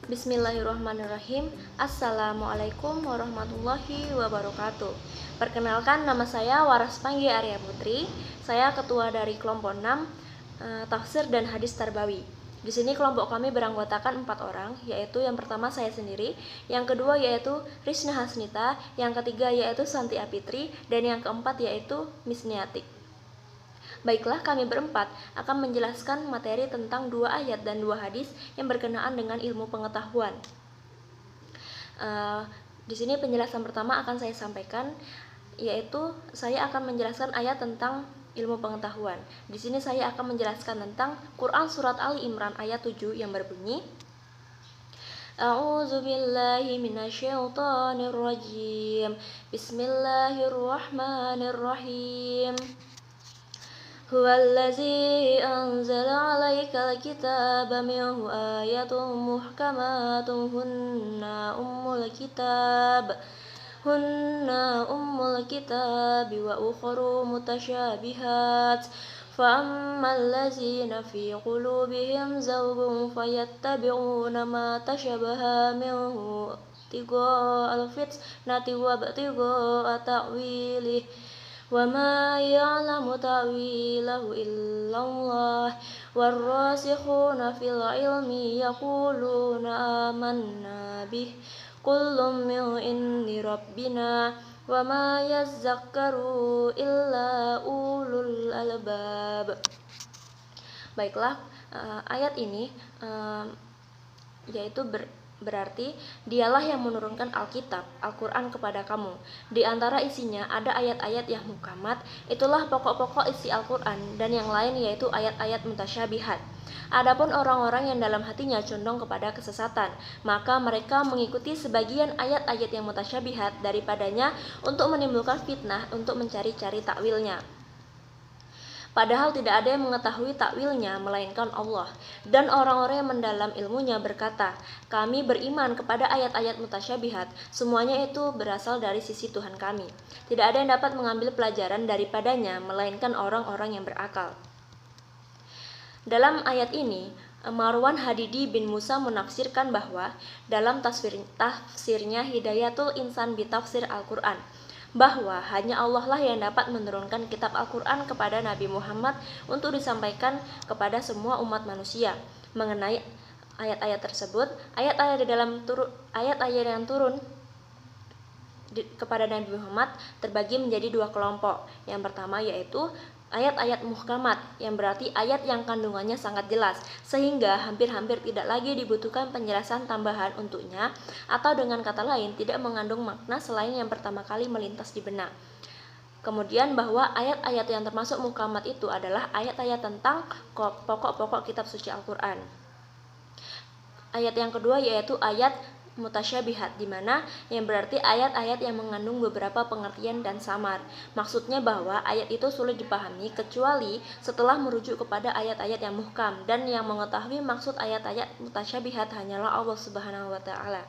Bismillahirrahmanirrahim. Assalamualaikum warahmatullahi wabarakatuh. Perkenalkan, nama saya Waras Panggi Arya Putri. Saya ketua dari kelompok 6 Tafsir dan Hadis Tarbawi. Di sini kelompok kami beranggotakan 4 orang, yaitu yang pertama saya sendiri, yang kedua yaitu Risna Hasnita, yang ketiga yaitu Santi Apitri, dan yang keempat yaitu Miss Niatik. Baiklah, kami berempat akan menjelaskan materi tentang 2 ayat dan 2 hadis yang berkenaan dengan ilmu pengetahuan. Di sini penjelasan pertama akan saya sampaikan, yaitu saya akan menjelaskan ayat tentang ilmu pengetahuan. Di sini saya akan menjelaskan tentang Quran surat Ali Imran ayat 7 yang berbunyi, A'udzubillahi minasyaitonirrajim. Bismillahirrahmanirrahim. Huwallazi anzala 'alaikal kitaba minhu ayatun muhkamatun hunna ummul kitab wa ukharu mutasyabihat fa'ammal ladzina fi qulubihim zawghun fayattabi'una ma tashabaha minhu ibtigha'al fitnati wa ibtigha'a ta'wilih وَمَا يَعْلَمُ تَأْوِيلَهُ إِلَّا اللَّهُ وَالرَّاسِخُونَ فِي الْعِلْمِ يَقُولُونَ آمَنَّا بِهِ كُلٌّ مِّنْ عِندِ رَبِّنَا وَمَا يَذَّكَّرُ إِلَّا أُولُو الْأَلْبَابِ. Baiklah, ayat ini yaitu berarti dialah yang menurunkan Alkitab, Al-Quran kepada kamu. Di antara isinya ada ayat-ayat yang muhkamat, itulah pokok-pokok isi Al-Quran, dan yang lain yaitu ayat-ayat mutasyabihat. Adapun orang-orang yang dalam hatinya condong kepada kesesatan, maka mereka mengikuti sebagian ayat-ayat yang mutasyabihat daripadanya untuk menimbulkan fitnah, untuk mencari-cari takwilnya. Padahal tidak ada yang mengetahui takwilnya melainkan Allah. Dan orang-orang yang mendalam ilmunya berkata, kami beriman kepada ayat-ayat mutasyabihat, semuanya itu berasal dari sisi Tuhan kami. Tidak ada yang dapat mengambil pelajaran daripadanya melainkan orang-orang yang berakal. Dalam ayat ini, Marwan Hadidi bin Musa menafsirkan bahwa dalam tafsirnya Hidayatul Insan bitafsir Al-Quran, bahwa hanya Allah lah yang dapat menurunkan kitab Al-Quran kepada Nabi Muhammad untuk disampaikan kepada semua umat manusia. Mengenai ayat-ayat tersebut, ayat-ayat yang turun kepada Nabi Muhammad terbagi menjadi 2 kelompok. Yang pertama yaitu ayat-ayat muhkamat, yang berarti ayat yang kandungannya sangat jelas, sehingga hampir-hampir tidak lagi dibutuhkan penjelasan tambahan untuknya, atau dengan kata lain tidak mengandung makna selain yang pertama kali melintas di benak. Kemudian bahwa ayat-ayat yang termasuk muhkamat itu adalah ayat-ayat tentang pokok-pokok kitab suci Al-Quran. Ayat yang kedua yaitu ayat mutasyabihat, di mana yang berarti ayat-ayat yang mengandung beberapa pengertian dan samar. Maksudnya bahwa ayat itu sulit dipahami kecuali setelah merujuk kepada ayat-ayat yang muhkam, dan yang mengetahui maksud ayat-ayat mutasyabihat hanyalah Allah Subhanahu wa taala.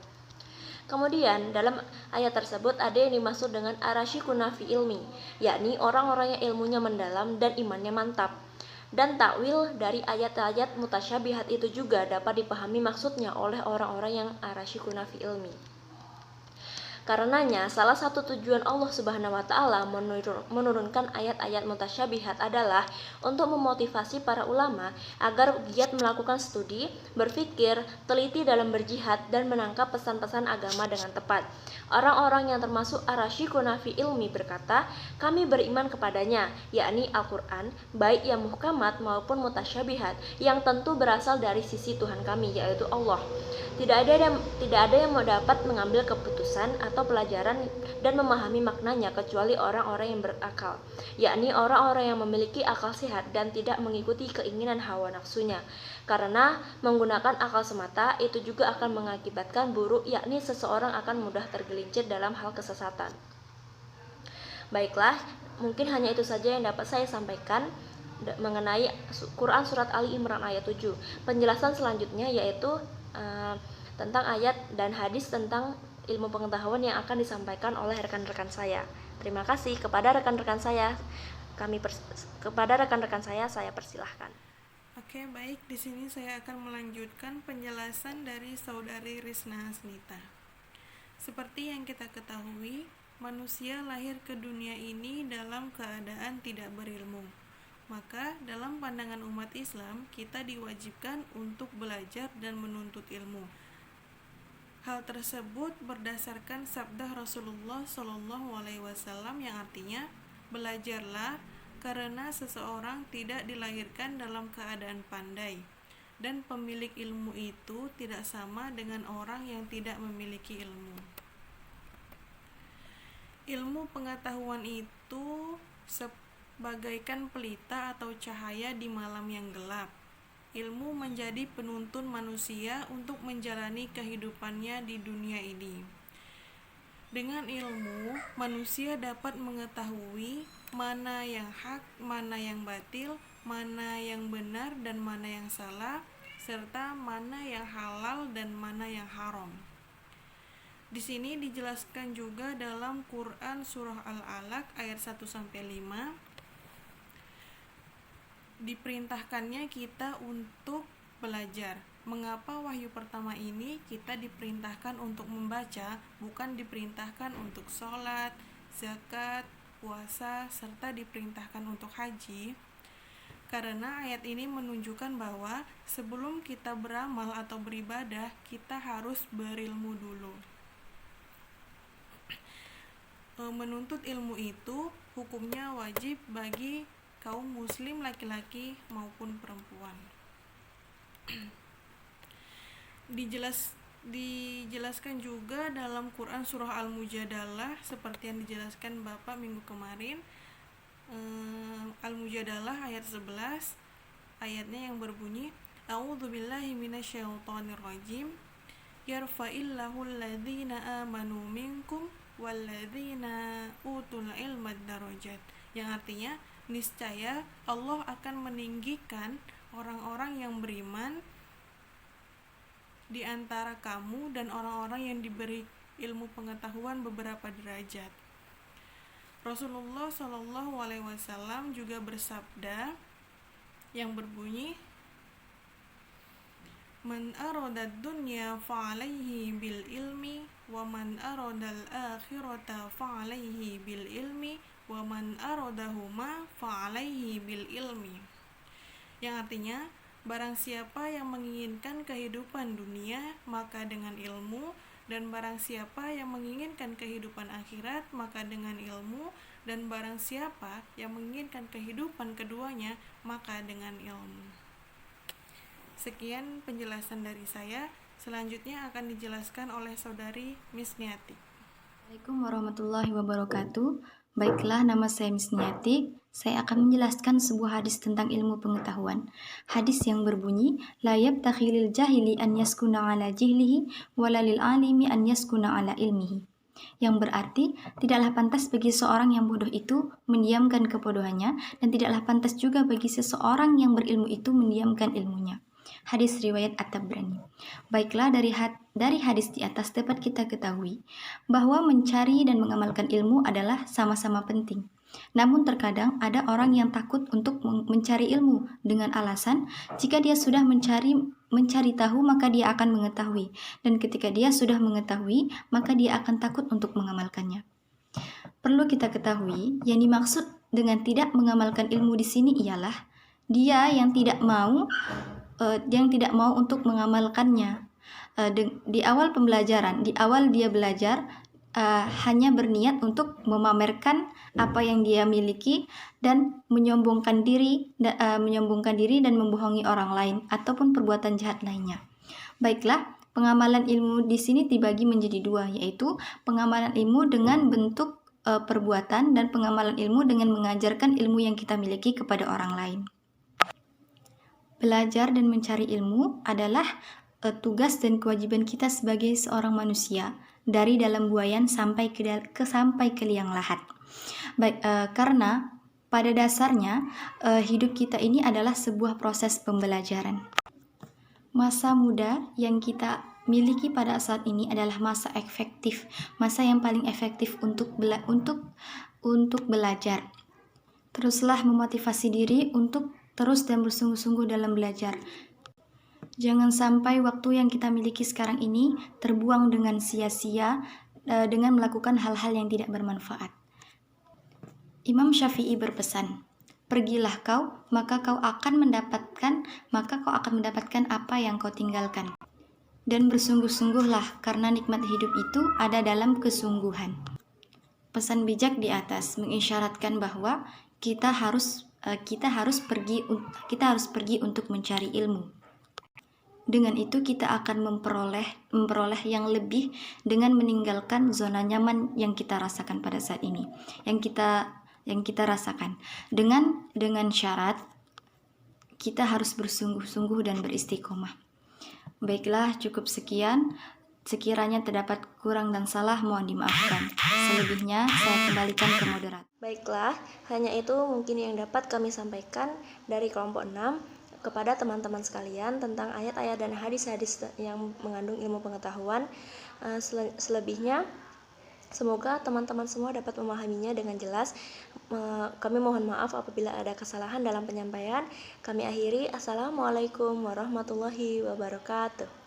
Kemudian dalam ayat tersebut ada yang dimaksud dengan arasyikuna fi ilmi, yakni orang-orang yang ilmunya mendalam dan imannya mantap. Dan takwil dari ayat-ayat mutasyabihat itu juga dapat dipahami maksudnya oleh orang-orang yang arasyikuna fi ilmi. Karenanya, salah satu tujuan Allah Subhanahu wa taala menurunkan ayat-ayat mutasyabihat adalah untuk memotivasi para ulama agar giat melakukan studi, berpikir, teliti dalam berjihad, dan menangkap pesan-pesan agama dengan tepat. Orang-orang yang termasuk arasyikuna fi ilmi berkata, kami beriman kepadanya, yakni Al-Quran, baik yang muhkamat maupun mutasyabihat, yang tentu berasal dari sisi Tuhan kami, yaitu Allah. Tidak ada yang dapat mengambil keputusan atau pelajaran dan memahami maknanya kecuali orang-orang yang berakal, yakni orang-orang yang memiliki akal sehat dan tidak mengikuti keinginan hawa nafsunya. Karena menggunakan akal semata itu juga akan mengakibatkan buruk, yakni seseorang akan mudah tergelincir dalam hal kesesatan. Baiklah, mungkin hanya itu saja yang dapat saya sampaikan mengenai Quran surat Ali Imran ayat 7. Penjelasan selanjutnya yaitu tentang ayat dan hadis tentang ilmu pengetahuan yang akan disampaikan oleh rekan-rekan saya. Terima kasih kepada rekan-rekan saya. Saya persilahkan. Oke, baik. Di sini saya akan melanjutkan penjelasan dari Saudari Risna Hasnita. Seperti yang kita ketahui, manusia lahir ke dunia ini dalam keadaan tidak berilmu. Maka, dalam pandangan umat Islam, kita diwajibkan untuk belajar dan menuntut ilmu. Hal tersebut berdasarkan sabda Rasulullah SAW yang artinya, belajarlah karena seseorang tidak dilahirkan dalam keadaan pandai, dan pemilik ilmu itu tidak sama dengan orang yang tidak memiliki ilmu. Ilmu pengetahuan itu sebagaikan pelita atau cahaya di malam yang gelap. Ilmu menjadi penuntun manusia untuk menjalani kehidupannya di dunia ini. Dengan ilmu, manusia dapat mengetahui mana yang hak, mana yang batil, mana yang benar dan mana yang salah, serta mana yang halal dan mana yang haram. Di sini dijelaskan juga dalam Quran surah Al-Alaq ayat 1-5, diperintahkannya kita untuk belajar. Mengapa wahyu pertama ini kita diperintahkan untuk membaca, bukan diperintahkan untuk sholat, zakat, puasa, serta diperintahkan untuk haji? Karena ayat ini menunjukkan bahwa sebelum kita beramal atau beribadah, kita harus berilmu dulu. Menuntut ilmu itu hukumnya wajib bagi kaum muslim laki-laki maupun perempuan. Dijelaskan juga dalam Quran surah Al-Mujadalah seperti yang dijelaskan Bapak minggu kemarin. Al-Mujadalah ayat 11, ayatnya yang berbunyi, A'udzubillahi minasyaitonirrajim, yarfa'illahu alladhina amanu minkum walladzina utul ilma darajat, yang artinya niscaya Allah akan meninggikan orang-orang yang beriman di antara kamu dan orang-orang yang diberi ilmu pengetahuan beberapa derajat. Rasulullah SAW juga bersabda yang berbunyi, Man aradad dunya fa'alaihi bil ilmi wa man aradal akhirata fa'alaihi bil ilmi wa man aradahuma fa'alaihi bil ilmi, yang artinya, barang siapa yang menginginkan kehidupan dunia maka dengan ilmu, dan barang siapa yang menginginkan kehidupan akhirat maka dengan ilmu, dan barang siapa yang menginginkan kehidupan keduanya maka dengan ilmu. Sekian penjelasan dari saya. Selanjutnya akan dijelaskan oleh Saudari Miss Niati. Assalamualaikum warahmatullahi wabarakatuh. Baiklah, nama saya Miss Niati. Saya akan menjelaskan sebuah hadis tentang ilmu pengetahuan. Hadis yang berbunyi, La yabtakhilil jahili an yaskuna ala jihlihi, walalil alimi an yaskuna ala ilmihi. Yang berarti, tidaklah pantas bagi seorang yang bodoh itu mendiamkan kebodohannya, dan tidaklah pantas juga bagi seseorang yang berilmu itu mendiamkan ilmunya. Hadis riwayat At-Tabrani. Baiklah, dari hadis di atas dapat kita ketahui bahwa mencari dan mengamalkan ilmu adalah sama-sama penting. Namun terkadang ada orang yang takut untuk mencari ilmu dengan alasan jika dia sudah mencari tahu maka dia akan mengetahui, dan ketika dia sudah mengetahui maka dia akan takut untuk mengamalkannya. Perlu kita ketahui, yang dimaksud dengan tidak mengamalkan ilmu di sini ialah dia yang tidak mau untuk mengamalkannya. Di awal pembelajaran, di awal dia belajar hanya berniat untuk memamerkan apa yang dia miliki dan menyombongkan diri dan membohongi orang lain ataupun perbuatan jahat lainnya. Baiklah, pengamalan ilmu di sini dibagi menjadi dua, yaitu pengamalan ilmu dengan bentuk perbuatan dan pengamalan ilmu dengan mengajarkan ilmu yang kita miliki kepada orang lain. Belajar dan mencari ilmu adalah tugas dan kewajiban kita sebagai seorang manusia, dari dalam buayan sampai ke liang lahat. Karena pada dasarnya hidup kita ini adalah sebuah proses pembelajaran. Masa muda yang kita miliki pada saat ini adalah masa efektif, masa yang paling efektif untuk belajar. Teruslah memotivasi diri untuk terus dan bersungguh-sungguh dalam belajar. Jangan sampai waktu yang kita miliki sekarang ini terbuang dengan sia-sia dengan melakukan hal-hal yang tidak bermanfaat. Imam Syafi'i berpesan, "Pergilah kau, maka kau akan mendapatkan apa yang kau tinggalkan. Dan bersungguh-sungguhlah, karena nikmat hidup itu ada dalam kesungguhan." Pesan bijak di atas mengisyaratkan bahwa kita harus pergi untuk mencari ilmu. Dengan itu kita akan memperoleh yang lebih dengan meninggalkan zona nyaman yang kita rasakan pada saat ini, yang kita rasakan. Dengan syarat kita harus bersungguh-sungguh dan beristiqomah. Baiklah, cukup sekian. Sekiranya terdapat kurang dan salah, mohon dimaafkan. Selebihnya saya kembalikan ke moderator. Baiklah, hanya itu mungkin yang dapat kami sampaikan dari kelompok 6 kepada teman-teman sekalian tentang ayat-ayat dan hadis-hadis yang mengandung ilmu pengetahuan. Selebihnya, semoga teman-teman semua dapat memahaminya dengan jelas. Kami mohon maaf apabila ada kesalahan dalam penyampaian. Kami akhiri. Assalamualaikum warahmatullahi wabarakatuh.